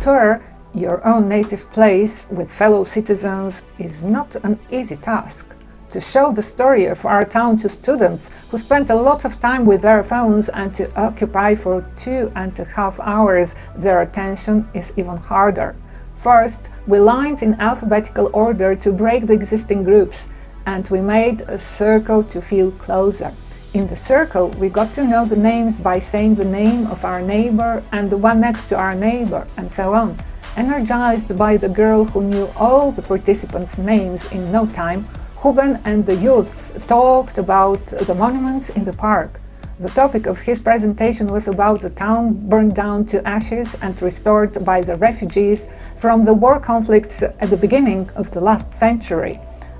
tour your own native place with fellow citizens is not an easy task. To show the story of our town to students who spent a lot of time with their phones and to occupy for 2.5 hours their attention is even harder. First, we lined in alphabetical order to break the existing groups, and we made a circle to feel closer. In the circle, we got to know the names by saying the name of our neighbor and the one next to our neighbor, and so on. Energized by the girl who knew all the participants' names in no time, Ruben and the youths talked about the monuments in the park. The topic of his presentation was about the town burned down to ashes and restored by the refugees from the war conflicts at the beginning of the last century.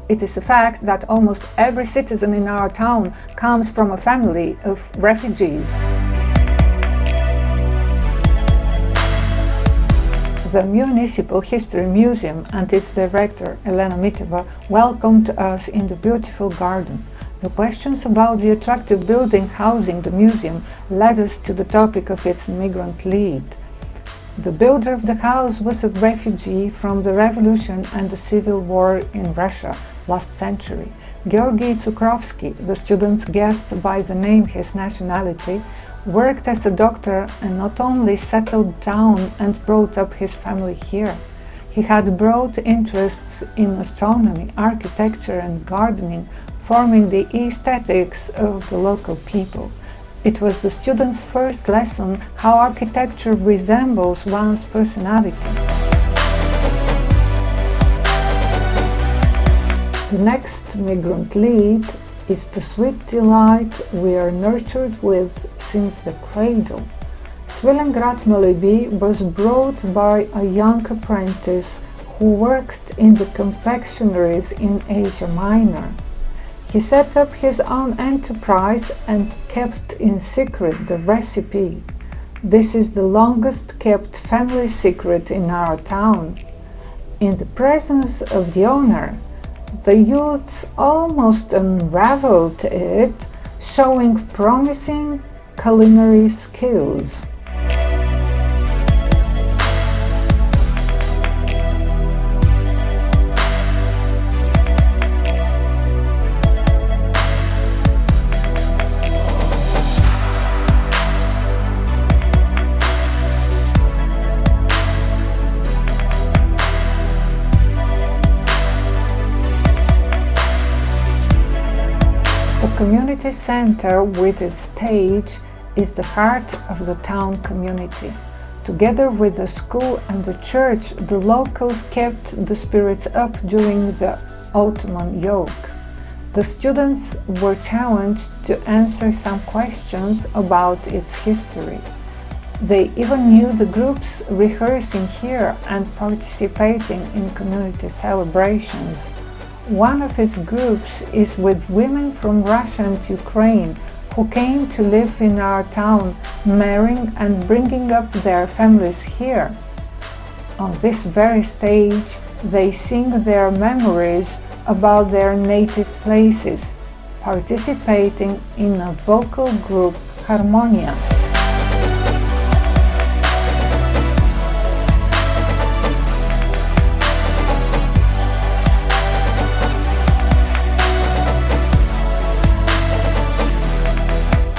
It is a fact that almost every citizen in our town comes from a family of refugees. The Municipal History Museum and its director, Elena Miteva, welcomed us in the beautiful garden. The questions about the attractive building housing the museum led us to the topic of its migrant lead. The builder of the house was a refugee from the revolution and the civil war in Russia last century. Georgy Tsukrovsky, the students guessed by the name his nationality, worked as a doctor and not only settled down and brought up his family here. He had broad interests in astronomy, architecture and gardening, forming the aesthetics of the local people. It was the students' first lesson how architecture resembles one's personality. The next migrant lead is the sweet delight we are nurtured with since the cradle. Svilengrad Malibi was brought by a young apprentice who worked in the confectionaries in Asia Minor. He set up his own enterprise and kept in secret the recipe. This is the longest kept family secret in our town. In the presence of the owner, the youths almost unraveled it, showing promising culinary skills. The community center with its stage is the heart of the town community. Together with the school and the church, the locals kept the spirits up during the Ottoman yoke. The students were challenged to answer some questions about its history. They even knew the groups rehearsing here and participating in community celebrations. One of its groups is with women from Russia and Ukraine who came to live in our town, marrying and bringing up their families here. On this very stage, they sing their memories about their native places, participating in a vocal group Harmonia.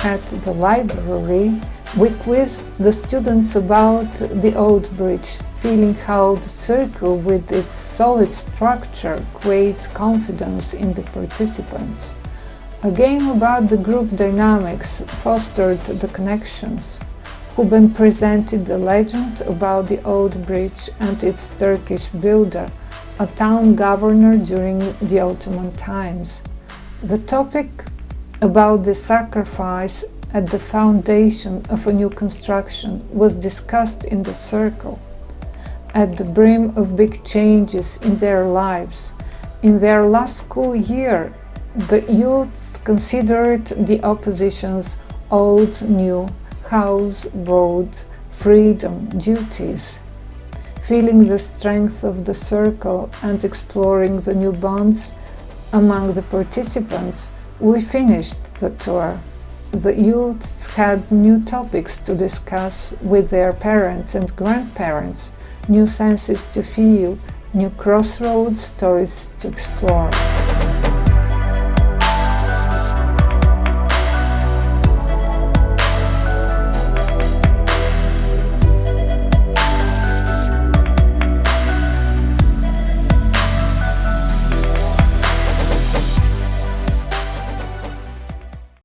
At the library, we quizzed the students about the old bridge, feeling how the circle with its solid structure creates confidence in the participants. A game about the group dynamics fostered the connections. Ruben presented the legend about the old bridge and its Turkish builder, a town governor during the Ottoman times. The topic about the sacrifice at the foundation of a new construction was discussed in the circle. At the brim of big changes in their lives, in their last school year, the youths considered the opposition's old, new, house, road, freedom, duties. Feeling the strength of the circle and exploring the new bonds among the participants, we finished the tour. The youths had new topics to discuss with their parents and grandparents, new senses to feel, new crossroads, stories to explore.